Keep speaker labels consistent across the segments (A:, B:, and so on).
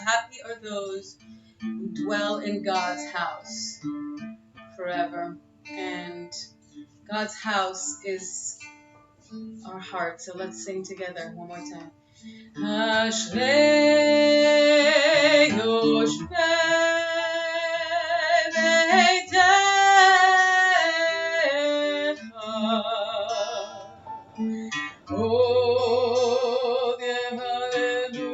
A: Happy are those who dwell in God's house forever. And God's house is our heart. So let's sing together one more time. Ashrei Yoshvei Beitecha Oh, hallelujah.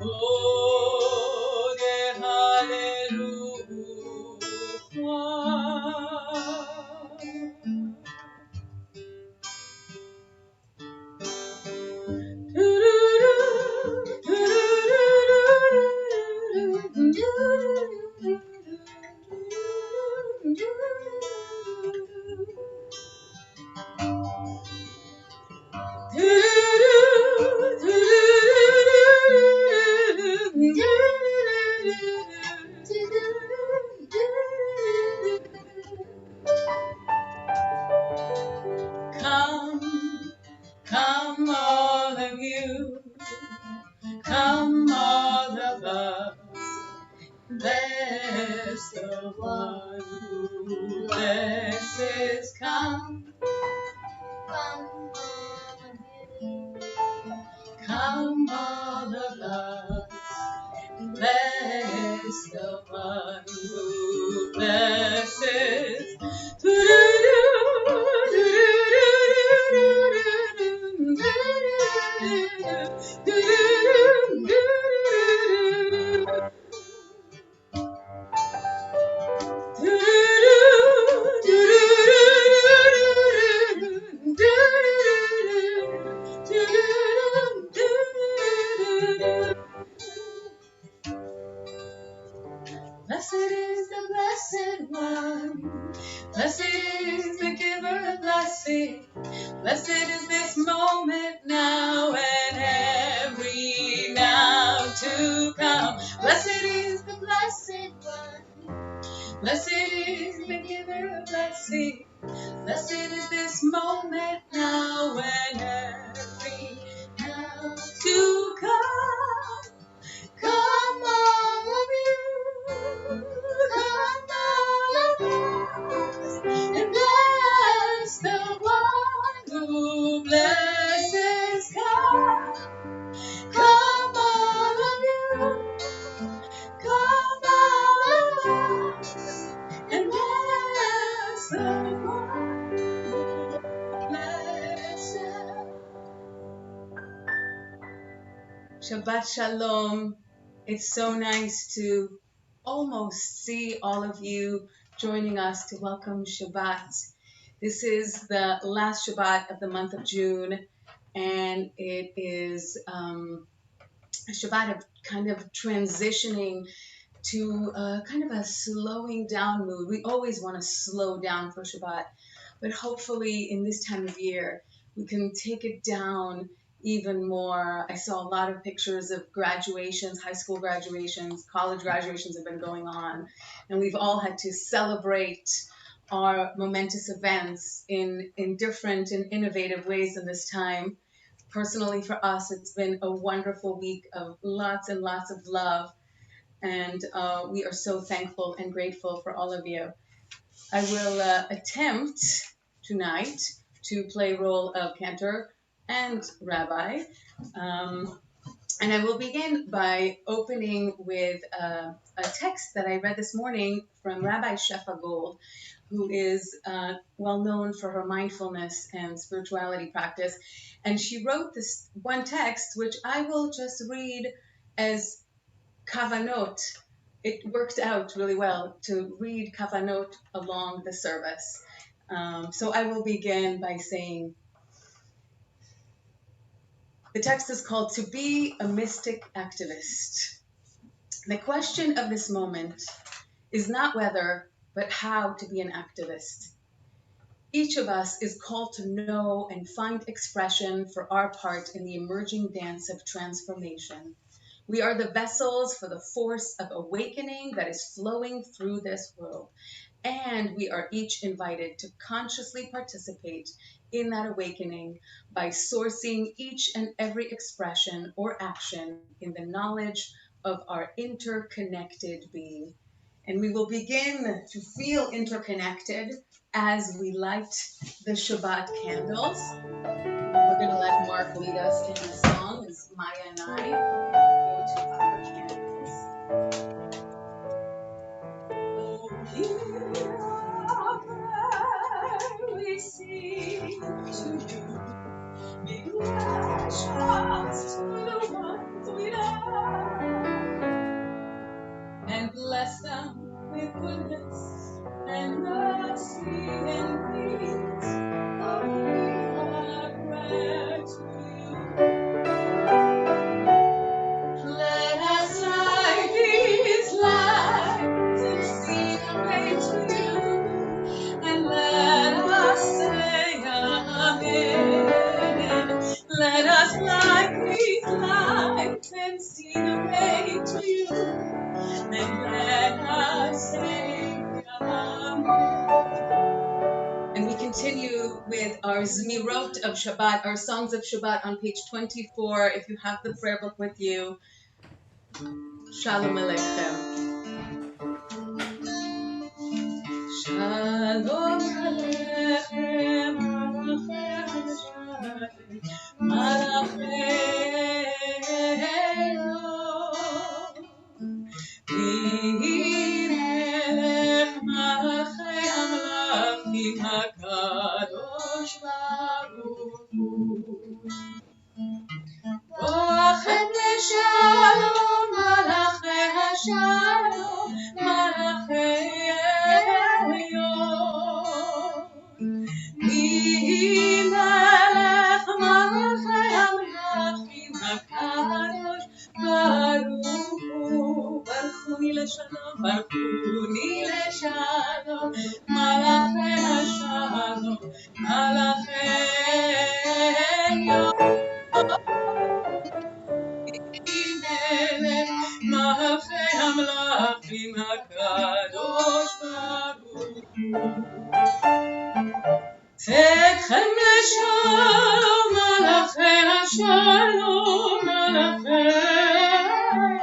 A: Oh, hallelujah. Come, come all of you, come all of us, bless the one who blesses. Come, come all of us, bless the one who blesses. Blessed is the blessed one. Blessed is the giver of blessing. Blessed is this moment now and every now to come. Blessed is the blessed one. Blessed is the giver of blessing. Blessed is this moment now and every now to come. Come all of you, come all of us, and bless the one who blesses. Come all of you, come all of us, and bless the one who blesses. Shabbat Shalom. It's so nice to almost see all of you joining us to welcome Shabbat. This is the last Shabbat of the month of June, and it is a Shabbat of kind of transitioning to kind of a slowing down mood. We always want to slow down for Shabbat, but hopefully in this time of year, we can take it down even more. I saw a lot of pictures of graduations, high school graduations, college graduations have been going on, and we've all had to celebrate our momentous events in different and innovative ways in this time. Personally, for us, it's been a wonderful week of lots and lots of love, and we are so thankful and grateful for all of you. I will attempt tonight to play role of cantor and rabbi, and I will begin by opening with a text that I read this morning from Rabbi Shefa Gold, who is well known for her mindfulness and spirituality practice. And she wrote this one text, which I will just read as kavanot. It worked out really well to read kavanot along the service. So I will begin by saying, the text is called To Be a Mystic Activist. The question of this moment is not whether, but how to be an activist. Each of us is called to know and find expression for our part in the emerging dance of transformation. We are the vessels for the force of awakening that is flowing through this world. And we are each invited to consciously participate in that awakening by sourcing each and every expression or action in the knowledge of our interconnected being. And we will begin to feel interconnected as we light the Shabbat candles. We're going to let Mark lead us in a song as Maya and I go to our candles. Oh, hear our prayer we sing to you. Be gracious to the ones we love, and bless them with goodness and mercy and peace. Oh, hear our prayer to you. Let us light these lights and see the way to you. continue with our Zmirot of Shabbat, our songs of Shabbat on page 24. If you have the prayer book with you, Shalom Aleichem. Shalom Aleichem, Malachei Elom. Melech Malachei Amlachim HaKadosh Baruch Hu. Bochem לשלום, מלאכי השלום, מלאכי עליון. מי מלך מלכי המלכים הקדוש ברוך הוא. ברכוני לשלום, ברכוני לשלום, מלאכי השלום, מלאכי עליון. מלכי המלכים הקדוש ברוך הוא. צאתכם לשלום, מלכי השלום, מלכי עליון.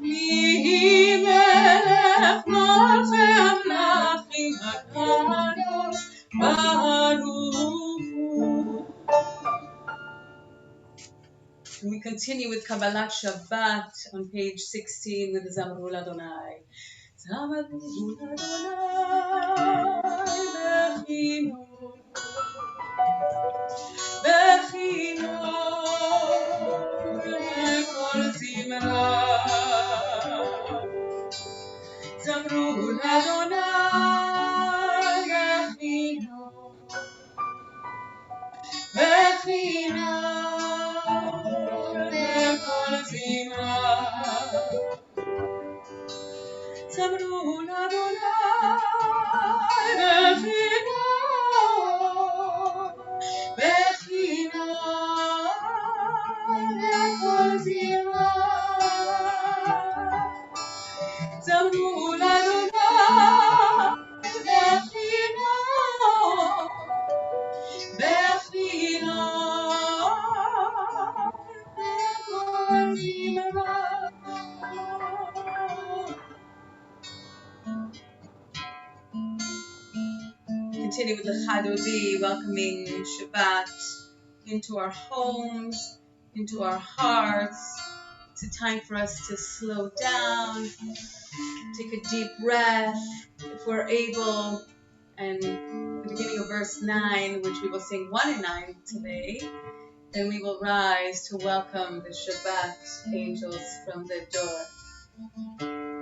A: מי מלך מלכי המלכים הקדוש ברוך הוא. We continue with Kabbalat Shabbat on page 16 with Zamru Ladonai. Zamru Ladonai Bechino Kol Zimra. Zamru Ladonai Bechino Kol Zimra. Zamru Ladonai Bechino Kol Zimra. Zamru Ladonai Bechino Kol Zimra. Continue with the Chadodi, welcoming Shabbat into our homes, into our hearts. It's a time for us to slow down, take a deep breath, if we're able. And the beginning of verse 9, which we will sing 1 and 9 today, then we will rise to welcome the Shabbat angels from the door.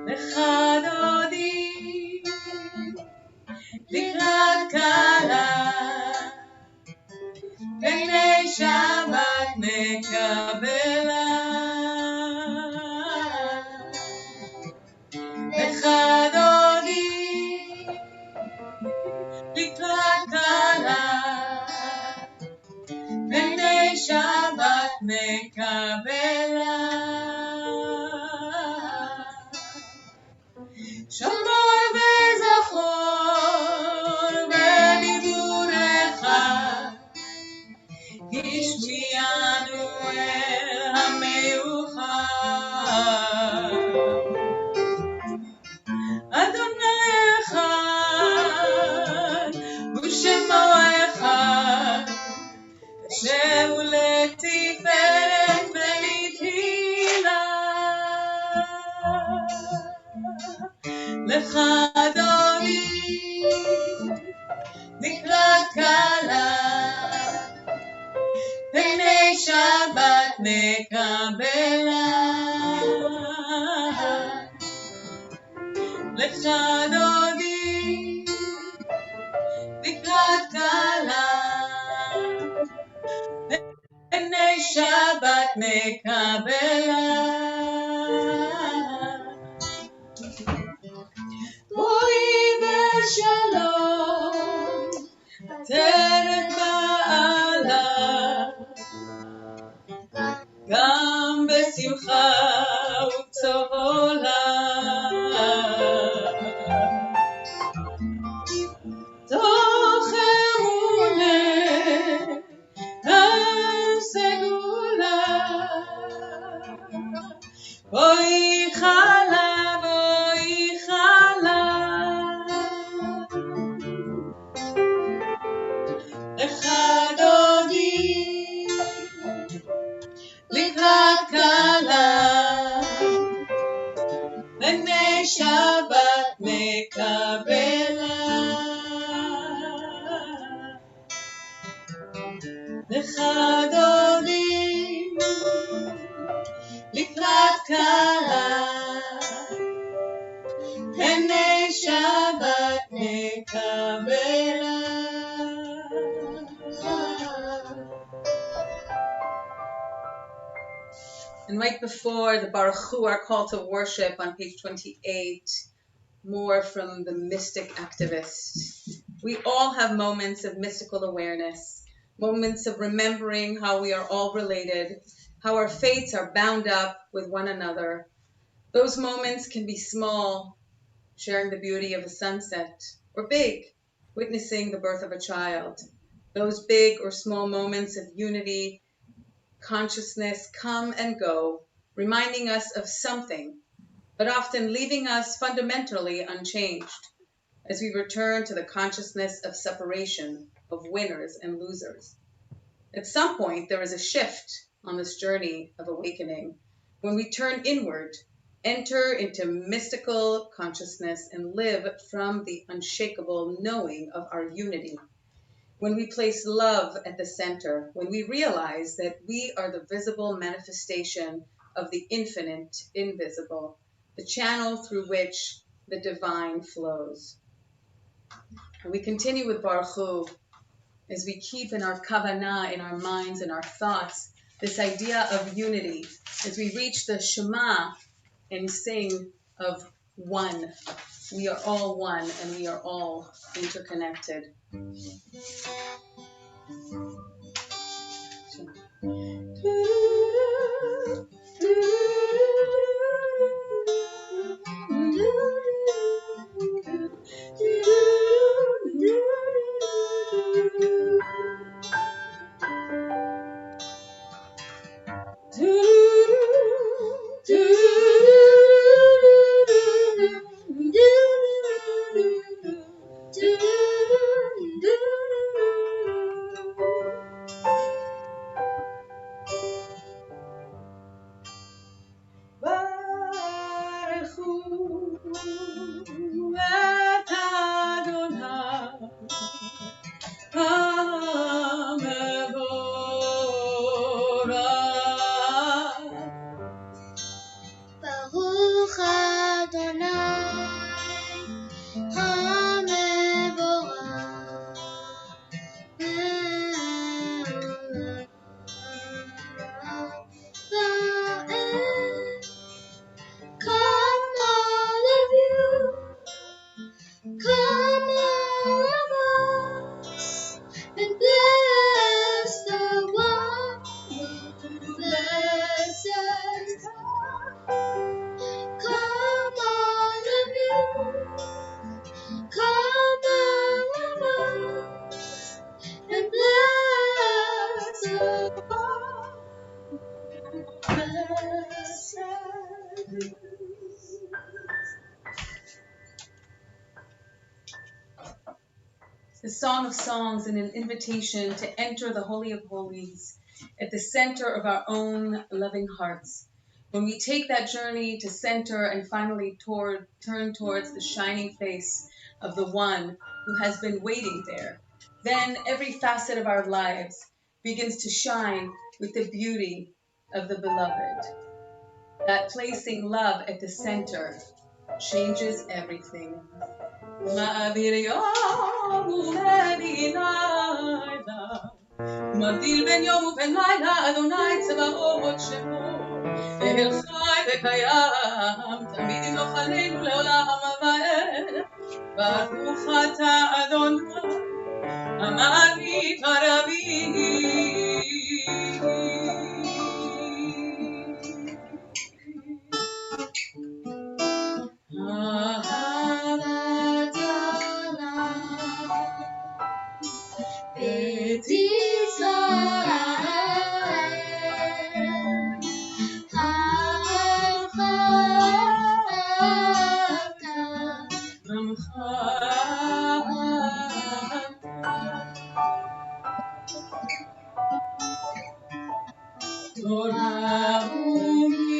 A: Chadodi לקראת קלה, פני שבת מקבלה. וחדודי לקראת קלה, פני שבת מקבלה. שמור וזכור בדיבורך, השמיענו אל המיוחד. אדוני אחד ושמו אחד, השם ולתפארת ולתהילה. לך אדוני לקראת קלה, פני שבת מקבלה. לך אדוני לקראת קלה, פני שבת מקבלה. בואי בשלום, עטרת בעלה, גם בשמחה ובטוב עולה. טוב נקבלה וחגוגים לקראת קלה הנה שבת נקבלה. And right before the Baruch Hu, our call to worship on page 28, more from the mystic activist. We all have moments of mystical awareness, moments of remembering how we are all related, how our fates are bound up with one another. Those moments can be small, sharing the beauty of a sunset, or big, witnessing the birth of a child. Those big or small moments of unity, consciousness come and go, reminding us of something, but often leaving us fundamentally unchanged as we return to the consciousness of separation, of winners and losers. At some point, there is a shift on this journey of awakening when we turn inward, enter into mystical consciousness, and live from the unshakable knowing of our unity. When we place love at the center, when we realize that we are the visible manifestation of the infinite invisible, the channel through which the divine flows. And we continue with Baruch Hu as we keep in our kavanah, in our minds and our thoughts, this idea of unity, as we reach the Shema and sing of one. We are all one and we are all interconnected. The Song of Songs and an invitation to enter the Holy of Holies at the center of our own loving hearts. When we take that journey to center and finally turn towards the shining face of the one who has been waiting there, then every facet of our lives begins to shine with the beauty of the beloved. That placing love at the center changes everything. מעביר יום ובין לילה, מבדיל בין יום ובין לילה, אדוני צבאות שמו, אל חי וקיים, תמיד ימלוך עלינו לעולם ועד. ברוך אתה אדוני, המעריף הרבים. Torah u'mitzvot,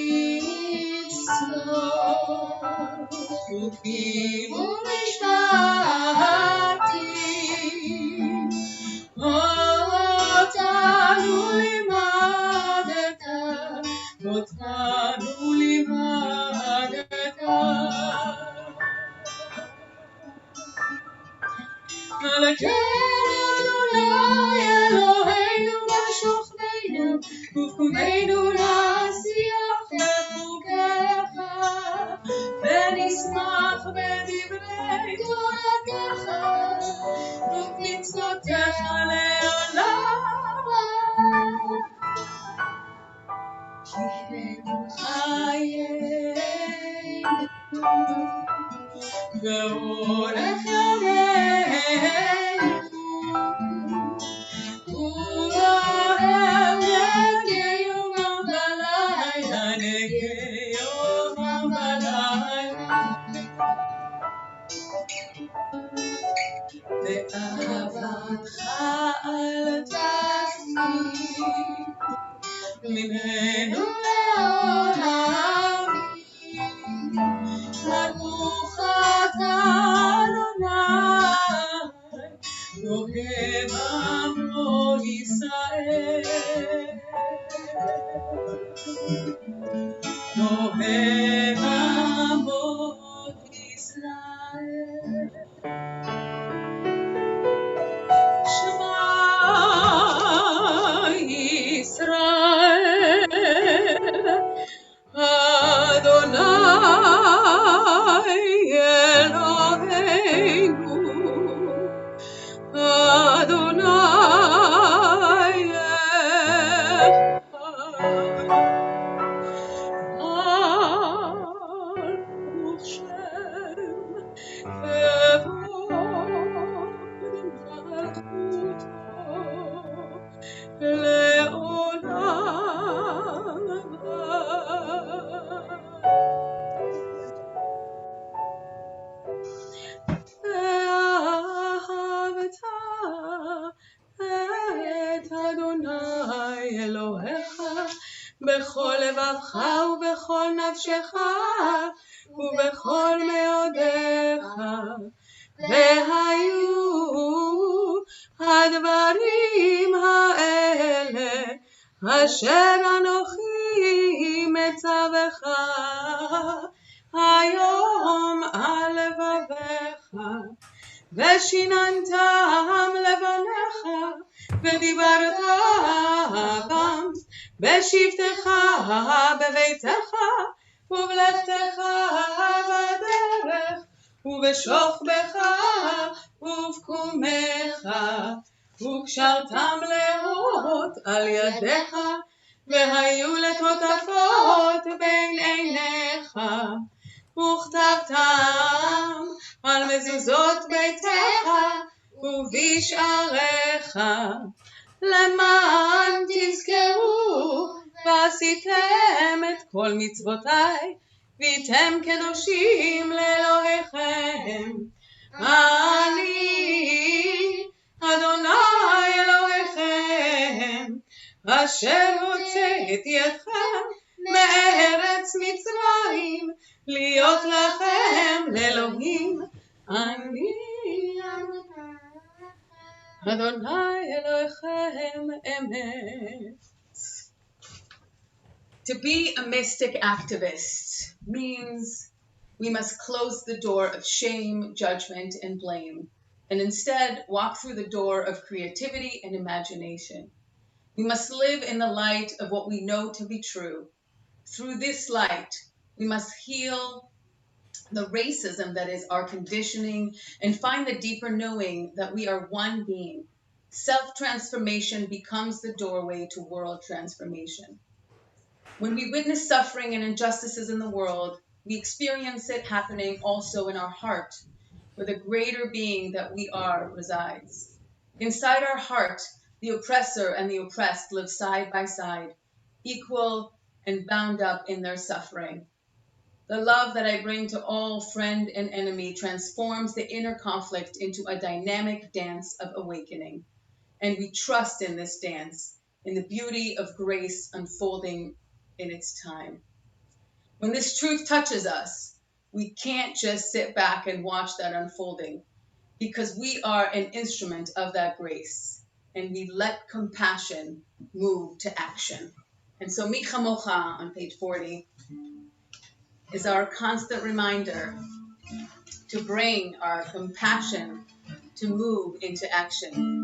A: חוקים מלכנו אדוני אלוהינו בשוכבנו ובקומנו להשיח בחוקיך ונשמח בדברי תורתך ובמצוותיך לעולם כי הם חיינו ואורך ימינו ולהם נגי יומם ולילה נגי יומם ולילה ואהבתך אל תפסיק ממנו לעולם ברוך אתה אדוני אוהב עמו ישראל אוהב עמו ישראל שמע ישראל אדוני אלוהינו אדוני ברוך שם כבוד מלכותו לעולם ואהבת את אדוני אלוהיך בכל לבבך ובכל נפשך ובכל מאודיך והיו הדברים האלה אשר אנוכי מצווך היום על לבביך ושיננתם לבניך ודיברת בם בשבתך בביתך ובלכתך בדרך ובשוכבך ובקומך וקשרתם להורות על ידיך והיו לטוטפות בין עיניך וכתבתם על מזוזות ביתך ובשעריך למען תזכרו ועשיתם את כל מצוותיי והייתם קדושים לאלוהיכם אני אדוני אלוהיכם אשר הוצאתי אתכם מארץ מצרים להיות לכם לאלוהים אני אדוני אלוהיכם אמת. To be a mystic activist means we must close the door of shame, judgment, and blame, and instead walk through the door of creativity and imagination. We must live in the light of what we know to be true. Through this light, we must heal the racism that is our conditioning and find the deeper knowing that we are one being. Self-transformation becomes the doorway to world transformation. When we witness suffering and injustices in the world, we experience it happening also in our heart, where the greater being that we are resides. Inside our heart, the oppressor and the oppressed live side by side, equal and bound up in their suffering. The love that I bring to all friend and enemy transforms the inner conflict into a dynamic dance of awakening. And we trust in this dance, in the beauty of grace unfolding in its time. When this truth touches us, we can't just sit back and watch that unfolding, because we are an instrument of that grace, and we let compassion move to action. And so Mi Chamocha on page 40 is our constant reminder to bring our compassion to move into action.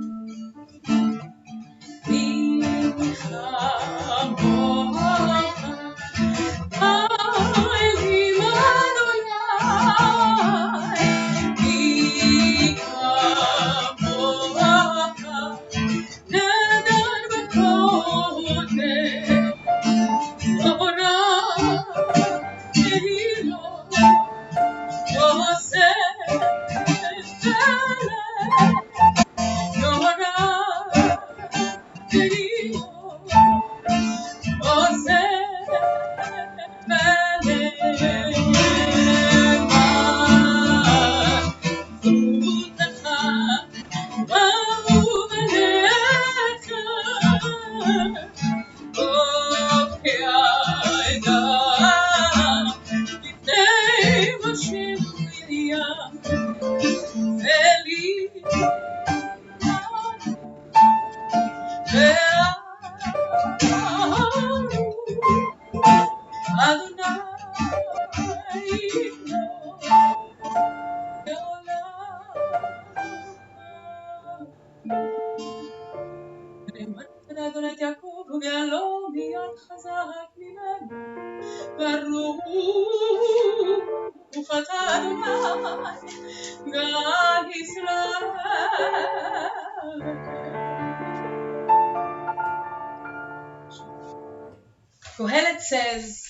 A: Kohelet says,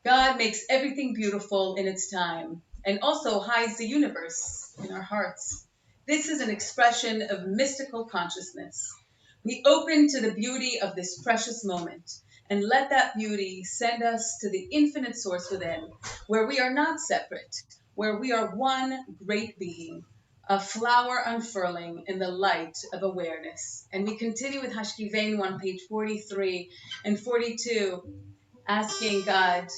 A: God makes everything beautiful in its time and also hides the universe in our hearts. This is an expression of mystical consciousness. We open to the beauty of this precious moment and let that beauty send us to the infinite source within, where we are not separate, where we are one great being, a flower unfurling in the light of awareness. And we continue with Hashkivenu on page 43 and 42, asking God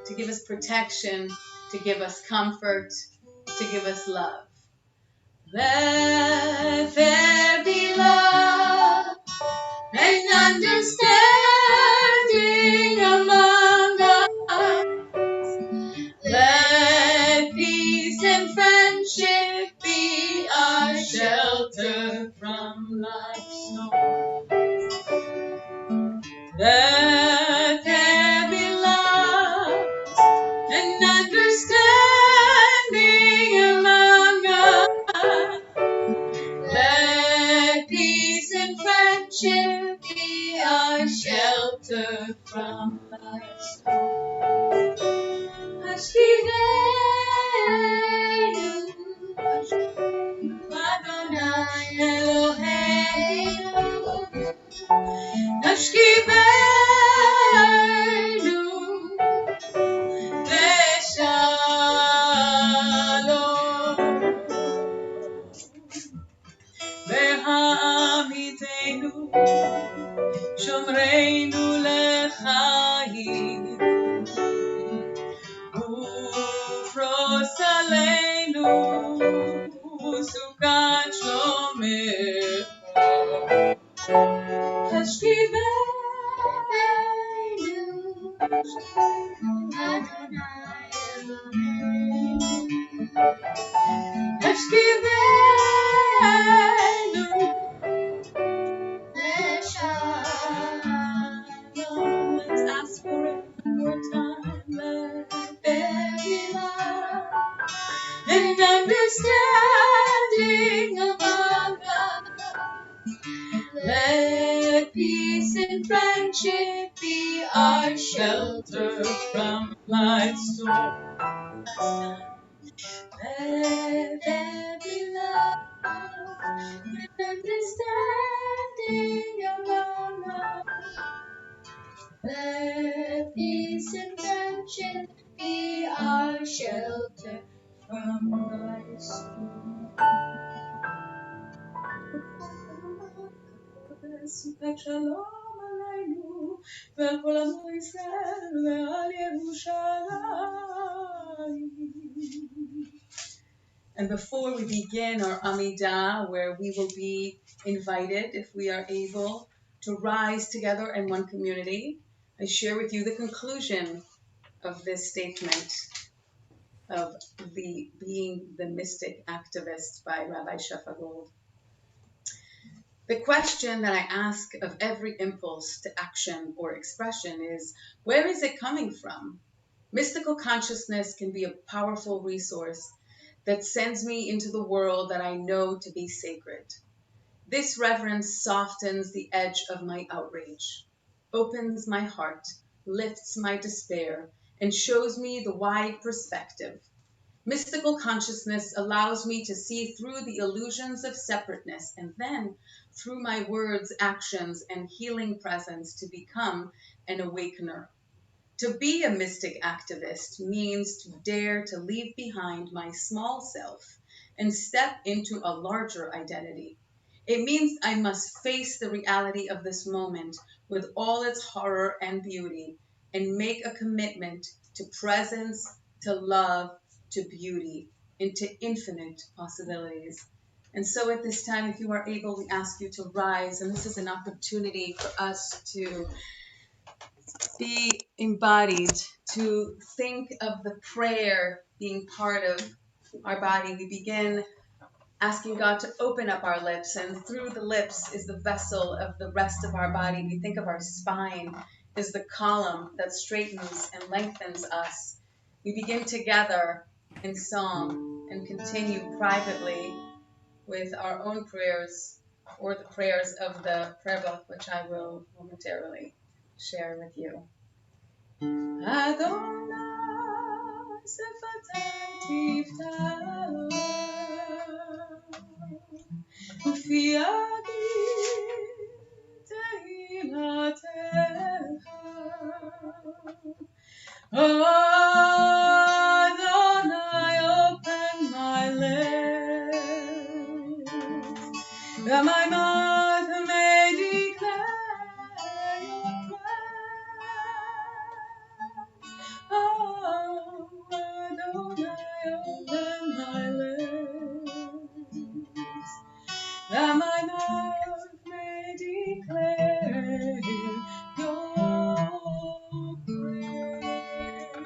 A: to give us protection, to give us comfort, to give us love. Let there be love and understanding among us. Let peace and friendship be our shelter from life's storm. Let there be love and understanding among us. Let peace and friendship be our shelter from life's storm. Hashkivenu, Adonai Eloheinu, Hashkivenu, Shalom, Ve'hamitenu, Shomreinu lechaim, Ufros aleinu, Sukat shlomecha. Hashkivenu, Adonai Eloheinu, Hashkivenu, Shalom. Let's ask for it one more time. Let there be love and understanding among us. Let peace and friendship be our shelter from life's storm. Let there be love and understanding among us. Let peace and friendship be our shelter from life's storm. Sukat shalom aleinu ועל כל עמו ישראל ועל ירושלים. And before we begin our Amidah, where we will be invited, if we are able, to rise together in one community, I share with you the conclusion of this statement. of being the mystic activist by Rabbi Shefa Gold. The question that I ask of every impulse to action or expression is, where is it coming from? Mystical consciousness can be a powerful resource that sends me into the world that I know to be sacred. This reverence softens the edge of my outrage, opens my heart, lifts my despair, and shows me the wide perspective. Mystical consciousness allows me to see through the illusions of separateness and then, through my words, actions, and healing presence, to become an awakener. To be a mystic activist means to dare to leave behind my small self and step into a larger identity. It means I must face the reality of this moment with all its horror and beauty and make a commitment to presence, to love, to beauty, into infinite possibilities. And so at this time, if you are able, we ask you to rise. And this is an opportunity for us to be embodied, to think of the prayer being part of our body. We begin asking God to open up our lips, and through the lips is the vessel of the rest of our body. We think of our spine as the column that straightens and lengthens us. We begin together in song and continue privately with our own prayers or the prayers of the prayer book, which I will momentarily share with you. Adonai שפתי יפתח ופי יגיד תהילתך Adonai, open my lips, that my mouth may declare your praise. Oh, Adonai, open my lips, that my mouth may declare your praise.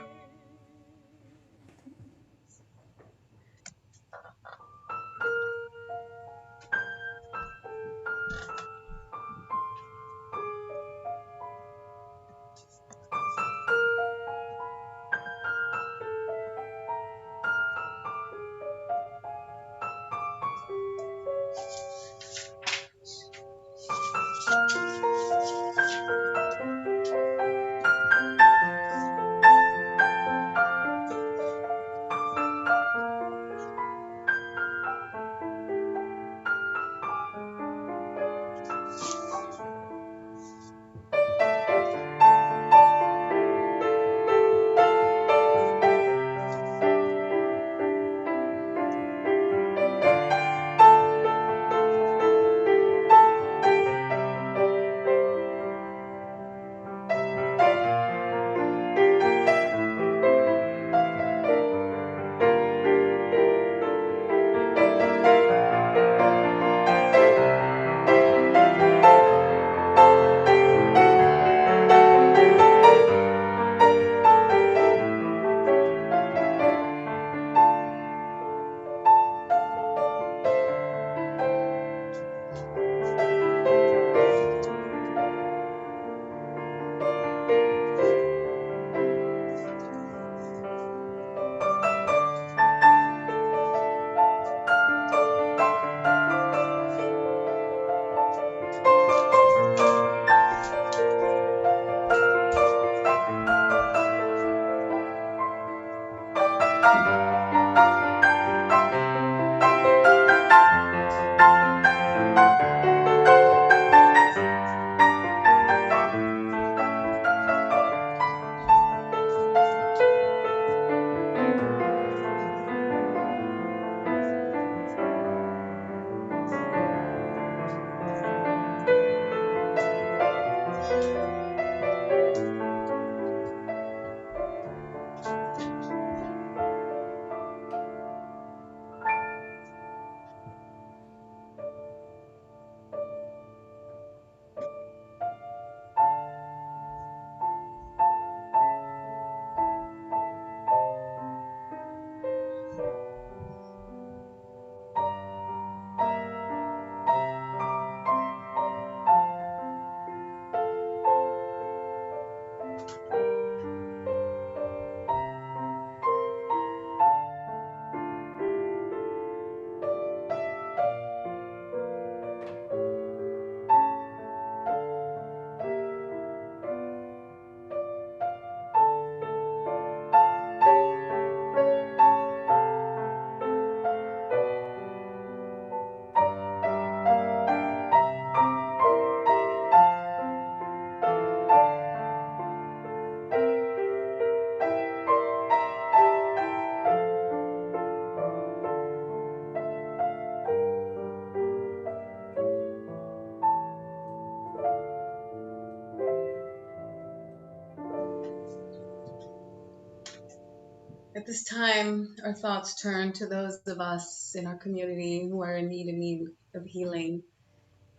A: this time, our thoughts turn to those of us in our community who are in need of healing.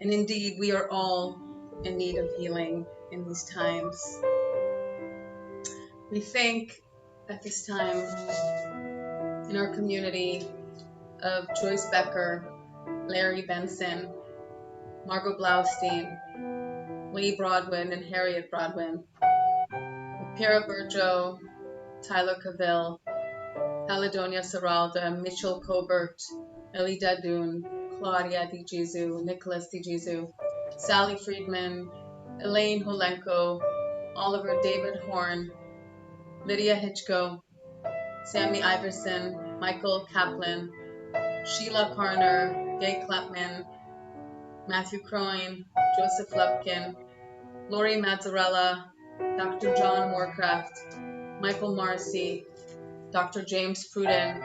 A: And indeed, we are all in need of healing in these times. We think at this time in our community of Joyce Becker, Larry Benson, Margot Blaustein, Lee Broadwin and Harriet Broadwin, Pira Burjo, Tyler Cavill, Haladonia Saralda, Mitchell Cobert, Ellie Dadoun, Claudia DiGizu, Nicholas DiGizu, Sally Friedman, Elaine Holenko, Oliver David Horn, Lydia Hitchko, Sammy Iverson, Michael Kaplan, Sheila Carner, Gay Clapman, Matthew Croyne, Joseph Lupkin, Lori Mazzarella, Dr. John Moorcraft, Michael Marcy, Dr. James Pruden,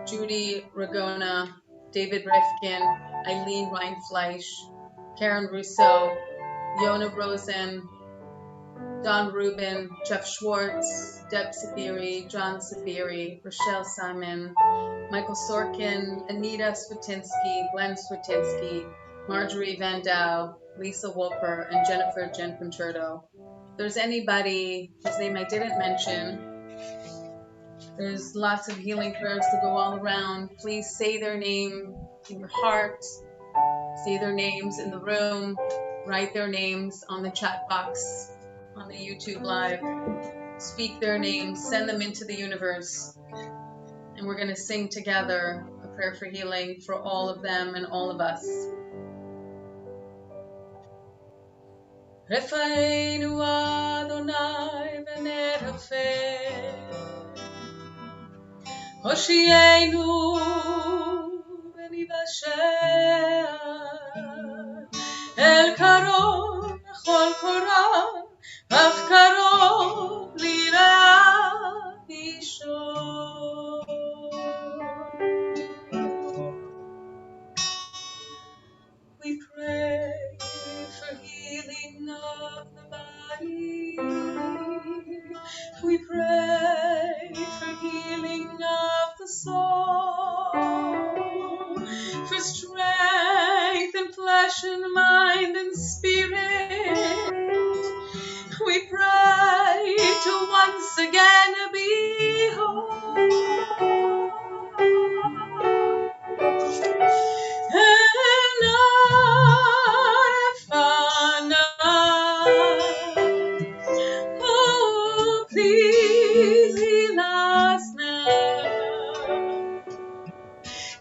A: Judy Ragona, David Rifkin, Eileen Reinfleisch, Karen Russo, Yona Rosen, Don Rubin, Jeff Schwartz, Deb Sabiri, John Sabiri, Rochelle Simon, Michael Sorkin, Anita Swatinsky, Glenn Swatinsky, Marjorie Van Dow, Lisa Wolper, and Jennifer Gianconcerto. If there's anybody whose name I didn't mention, there's lots of healing prayers to go all around. Please say their name in your heart, say their names in the room, write their names on the chat box on the YouTube Live, speak their names, send them into the universe. And we're going to sing together a prayer for healing for all of them and all of us. Refa'enu Adonai v'nerafeh, Hoshienu v'nivasheh, El karov v'chol korah, ach karov lirah ishor. We pray for healing of the body. We pray for healing of the soul, for strength in flesh and mind and spirit. We pray to once again be whole. Oh, please heal us now.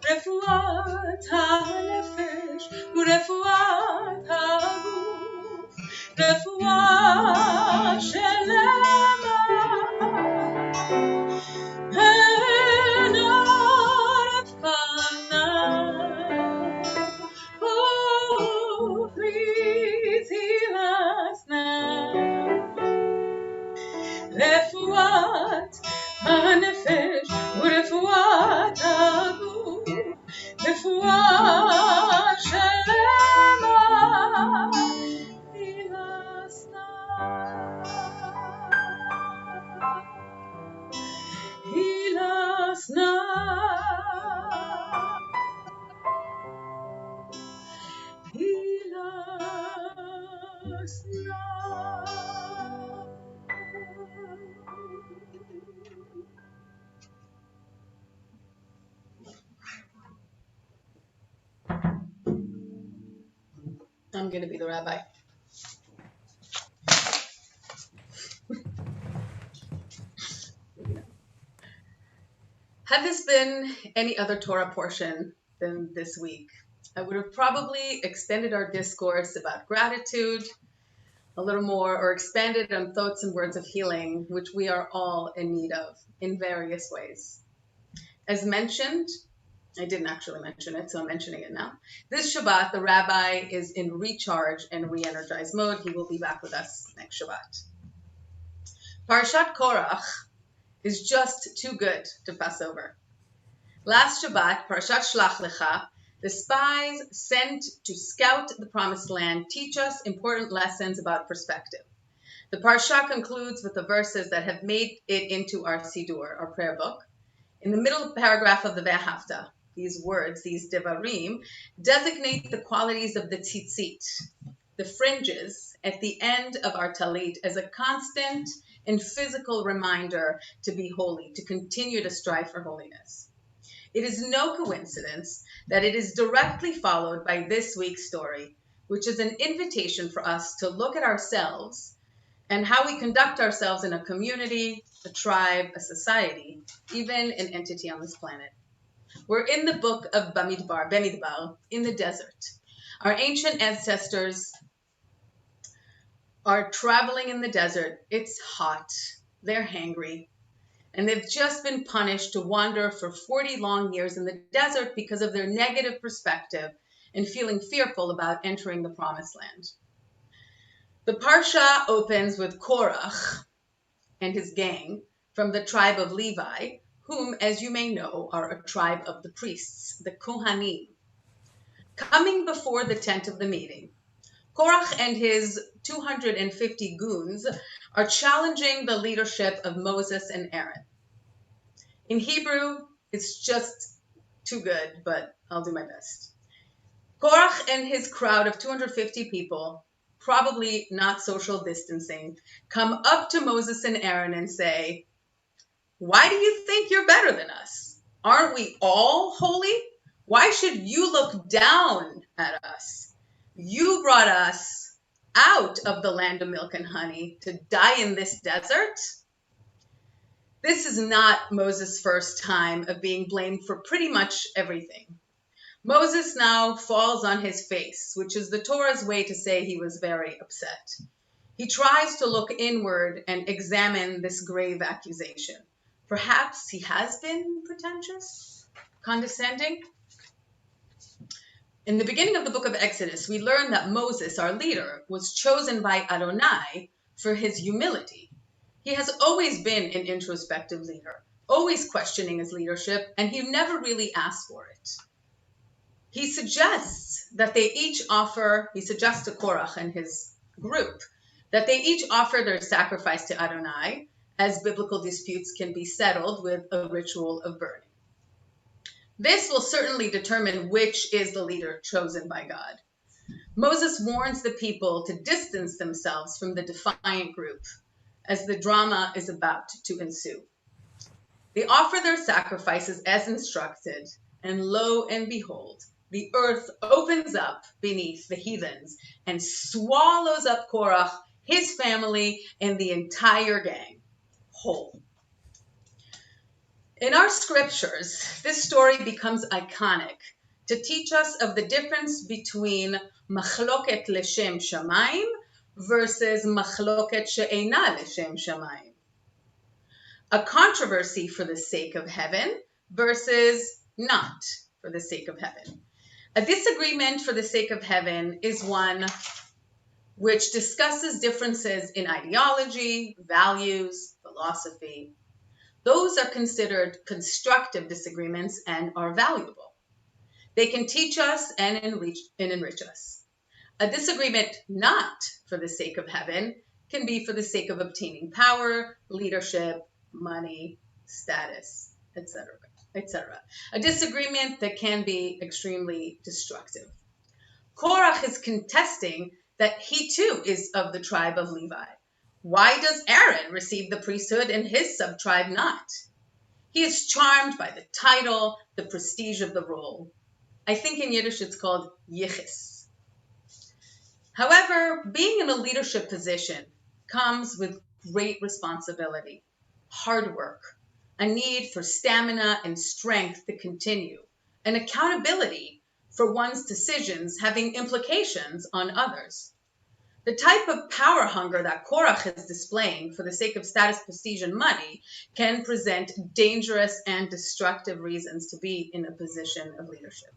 A: Refuat ha-nefesh urefuat ha-guf, refuat shelema. Oh, please heal us now. Refuat ha-nefesh urefuat ha-guf, refuat shelema. Heal us now. Heal us now. Heal us now. I'm going to be the rabbi. Had this been any other Torah portion than this week, I would have probably extended our discourse about gratitude a little more, or expanded on thoughts and words of healing, which we are all in need of in various ways. As mentioned, I didn't actually mention it, so I'm mentioning it now. This Shabbat, the rabbi is in recharge and re-energized mode. He will be back with us next Shabbat. Parshat Korach is just too good to pass over. Last Shabbat, Parashat Shlach Lecha, the spies sent to scout the promised land teach us important lessons about perspective. The Parsha concludes with the verses that have made it into our Siddur, our prayer book. In the middle paragraph of the Ve'ahavta, these words, these devarim, designate the qualities of the tzitzit, the fringes at the end of our talit, as a constant and physical reminder to be holy, to continue to strive for holiness. It is no coincidence that it is directly followed by this week's story, which is an invitation for us to look at ourselves and how we conduct ourselves in a community, a tribe, a society, even an entity on this planet. We're in the book of Bamidbar, in the desert. Our ancient ancestors are traveling in the desert. It's hot. They're hangry. And they've just been punished to wander for 40 long years in the desert because of their negative perspective and feeling fearful about entering the promised land. The Parsha opens with Korach and his gang from the tribe of Levi, whom, as you may know, are a tribe of the priests, the Kohanim. Coming before the tent of the meeting, Korach and his 250 goons are challenging the leadership of Moses and Aaron. In Hebrew, it's just too good, but I'll do my best. Korach and his crowd of 250 people, probably not social distancing, come up to Moses and Aaron and say, "Why do you think you're better than us? Aren't we all holy? Why should you look down at us? You brought us out of the land of milk and honey to die in this desert." This is not Moses' first time of being blamed for pretty much everything. Moses now falls on his face, which is the Torah's way to say he was very upset. He tries to look inward and examine this grave accusation. Perhaps he has been pretentious, condescending. In the beginning of the book of Exodus, we learn that Moses, our leader, was chosen by Adonai for his humility. He has always been an introspective leader, always questioning his leadership, and he never really asked for it. He suggests to Korach and his group, that they each offer their sacrifice to Adonai, as biblical disputes can be settled with a ritual of burning. This will certainly determine which is the leader chosen by God. Moses warns the people to distance themselves from the defiant group, as the drama is about to ensue. They offer their sacrifices as instructed, and lo and behold, the earth opens up beneath the heathens and swallows up Korach, his family, and the entire gang whole. In our scriptures, this story becomes iconic to teach us of the difference between machloket leshem shamayim versus machloket she'ena leshem shamayim. A controversy for the sake of heaven versus not for the sake of heaven. A disagreement for the sake of heaven is one which discusses differences in ideology, values, philosophy. Those are considered constructive disagreements and are valuable. They can teach us and enrich us. A disagreement not for the sake of heaven can be for the sake of obtaining power, leadership, money, status, etc., etc. A disagreement that can be extremely destructive. Korach is contesting that he too is of the tribe of Levi. Why does Aaron receive the priesthood and his sub-tribe not? He is charmed by the title, the prestige of the role. I think in Yiddish it's called yichus. However, being in a leadership position comes with great responsibility, hard work, a need for stamina and strength to continue, and accountability for one's decisions having implications on others. The type of power hunger that Korach is displaying for the sake of status, prestige, and money can present dangerous and destructive reasons to be in a position of leadership.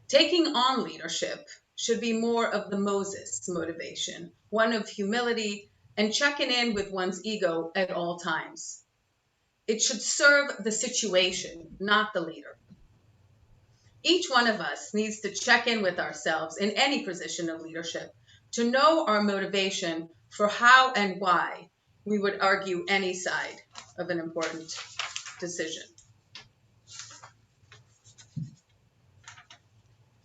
A: Taking on leadership should be more of the Moses motivation, one of humility and checking in with one's ego at all times. It should serve the situation, not the leader. Each one of us needs to check in with ourselves in any position of leadership to know our motivation for how and why we would argue any side of an important decision.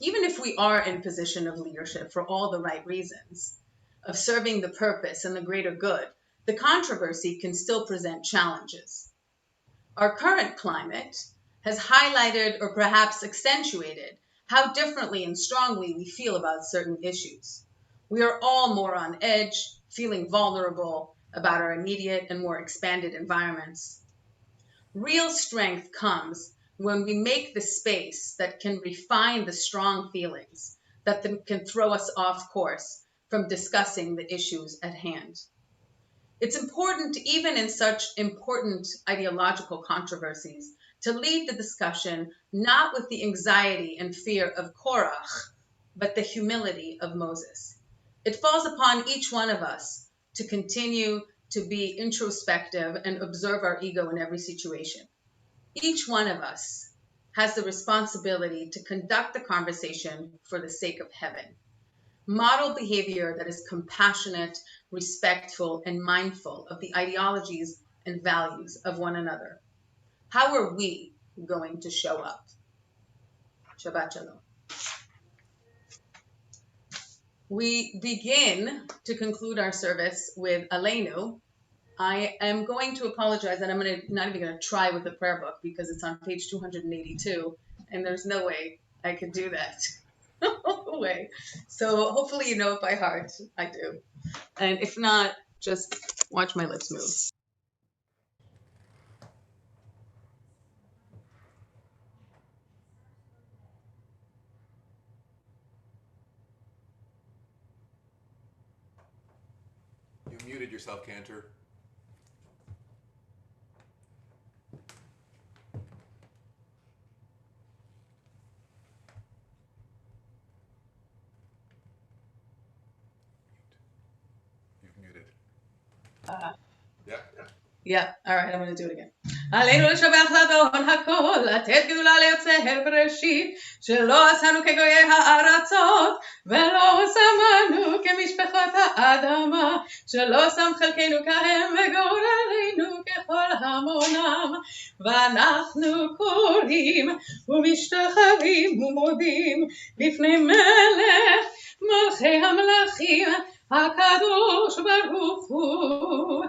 A: Even if we are in position of leadership for all the right reasons, of serving the purpose and the greater good, the controversy can still present challenges. Our current climate has highlighted or perhaps accentuated how differently and strongly we feel about certain issues. We are all more on edge, feeling vulnerable about our immediate and more expanded environments. Real strength comes when we make the space that can refine the strong feelings that can throw us off course from discussing the issues at hand. It's important, even in such important ideological controversies, to lead the discussion not with the anxiety and fear of Korach, but the humility of Moses. It falls upon each one of us to continue to be introspective and observe our ego in every situation. Each one of us has the responsibility to conduct the conversation for the sake of heaven. Model behavior that is compassionate, respectful, and mindful of the ideologies and values of one another. How are we going to show up? Shabbat Shalom. We begin to conclude our service with Aleinu. I am going to apologize, and I'm not even going to try with the prayer book because it's on page 282, and there's no way I could do that. No way. So hopefully you know it by heart. I do. And if not, just watch my lips move.
B: You muted yourself, Cantor. You've muted. Yeah.
A: Yeah, all right, I'm going to do it again. עלינו לשבח לאדון הכל, לתת גדולה ליוצר בראשית, שלא עשנו כגויי הארצות, ולא שמנו כמשפחות האדמה, שלא שם חלקנו כהם וגורלנו ככל המונם, ואנחנו קוראים ומשתחווים ומודים לפני מלך מלכי המלכים, הקדוש ברוך הוא.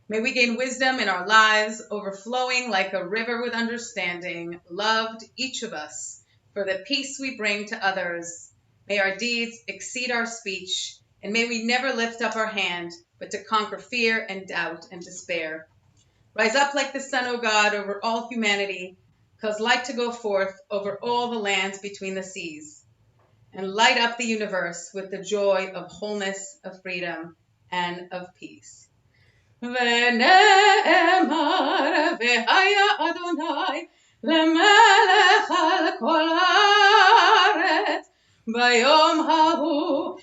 A: May we gain wisdom in our lives, overflowing like a river with understanding, loved each of us for the peace we bring to others. May our deeds exceed our speech, and may we never lift up our hand, but to conquer fear and doubt and despair. Rise up like the sun, O God, over all humanity, cause light to go forth over all the lands between the seas, and light up the universe with the joy of wholeness, of freedom, and of peace. ונאמר והיה אדוני למלך על כל הארץ ביום ההוא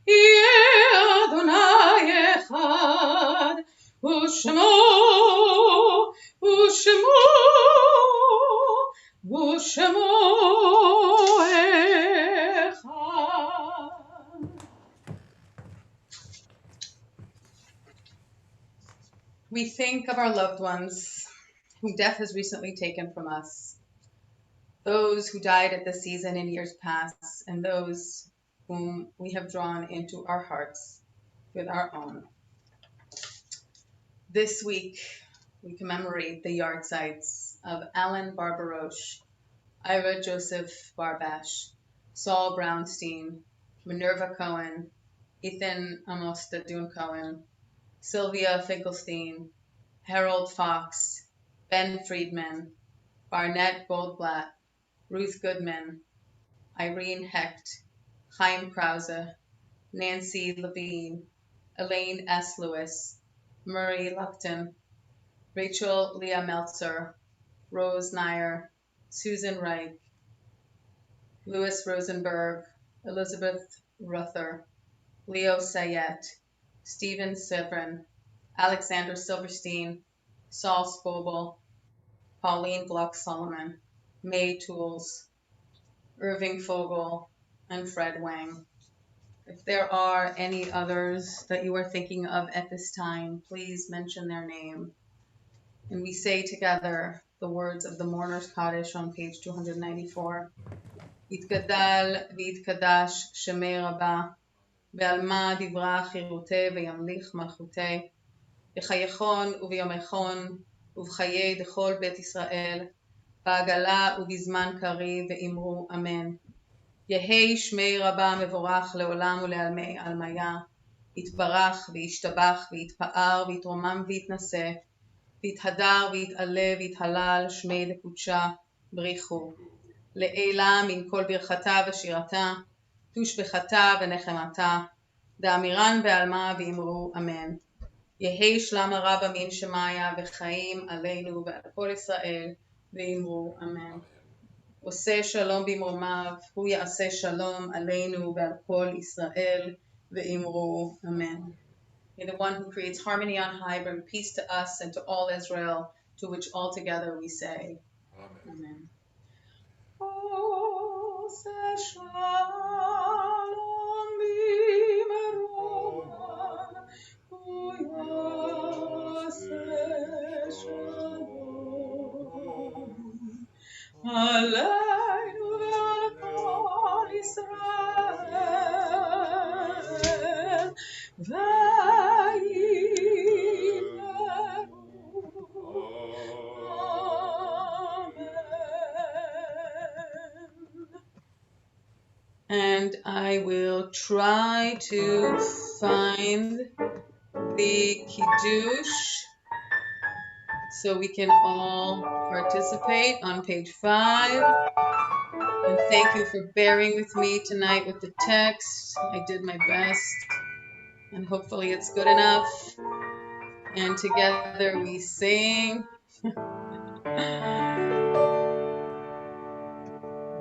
A: יהיה אדוני אחד ושמו אחד. We think of our loved ones whom death has recently taken from us, those who died at this season in years past, and those whom we have drawn into our hearts with our own. This week, we commemorate the yahrzeits of Alan Barbarosh, Ira Joseph Barbash, Saul Brownstein, Minerva Cohen, Ethan Amos Dadun Cohen, Sylvia Finkelstein, Harold Fox, Ben Friedman, Barnett Goldblatt, Ruth Goodman, Irene Hecht, Chaim Krause, Nancy Levine, Elaine S. Lewis, Murray Lupton, Rachel Leah Meltzer, Rose Nyer, Susan Reich, Louis Rosenberg, Elizabeth Ruther, Leo Sayet, Stephen Severin, Alexander Silverstein, Saul Scoble, Pauline Bloch Solomon, May Tools, Irving Fogel, and Fred Wang. If there are any others that you are thinking of at this time, please mention their name. And we say together the words of the Mourner's Kaddish on page 294. יתגדל ויתקדש שמי רבה, בעלמא דברה חירותי וימליך מלכותי, בחייכון וביומכון ובחיי דכל בית ישראל, בעגלה ובזמן קריב ואמרו אמן. יהי שמי רבה מבורך לעולם ולעלמי עלמיה, יתברך וישתבח ויתפאר ויתרומם ויתנשא, ויתהדר ויתעלה ויתהלל שמי דקודשה בריחו. לעילה מן כל ברכתה ושירתה, תושבחתה ונחמתה, דאמירן בעלמה ואמרו אמן. יהי שלמה רבה מן שמיה וחיים עלינו ועל כל ישראל ואמרו אמן. עושה שלום במרומיו, הוא יעשה שלום עלינו ועל כל ישראל ואמרו אמן. May the one who creates harmony on high bring peace to us and to all Israel, to which all together we say
B: Amen.
A: amen. עושה שלום במרומיו, הוא יעשה שלום עלינו ועל כל ישראל ויאמרו amen. And I will try to find the Kiddush so we can all participate on page 5. And thank you for bearing with me tonight with the text. I did my best, and hopefully it's good enough. And together we sing.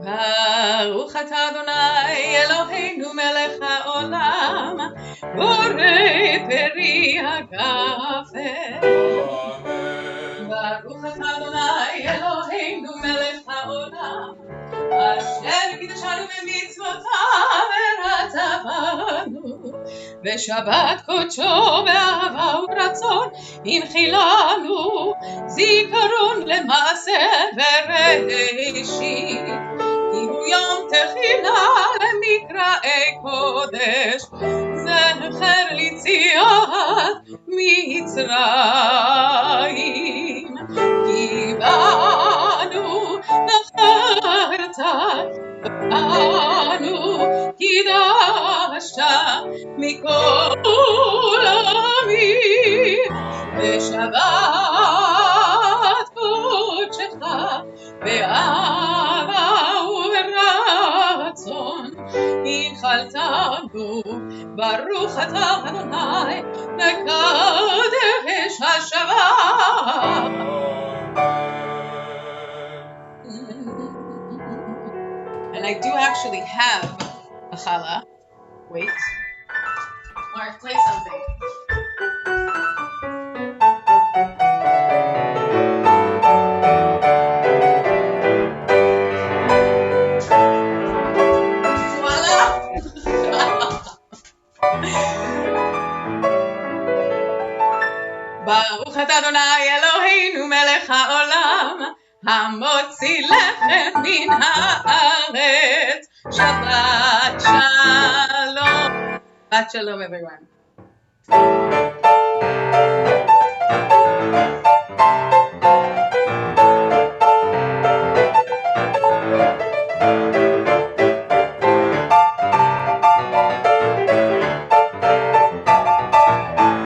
A: ברוך אתה אדוני אלוהינו מלך העולם, בורא פרי הגפן. ברוך אתה אדוני אלוהינו מלך העולם, אשר קידשנו במצוותיו ורצה בנו, ושבת קודשו באהבה ורצון הנחילנו, זיכרון למעשה בראשית, כי הוא יום תחילה למקראי קודש, זכר ליציאת מצרים, כי בנו נחרת אנו קידשת מכל עמים, בשבת קודשך באהבה וברצון הנחלתנו. ברוך אתה אדוני מקדש השבת. And I do actually have a challah. Wait. Mark, play something. Voila! ברוך אתה אדוני אלוהינו מלך העולם, המוציא לחם מן הארץ. Shabbat shalom. Shabbat shalom, everyone.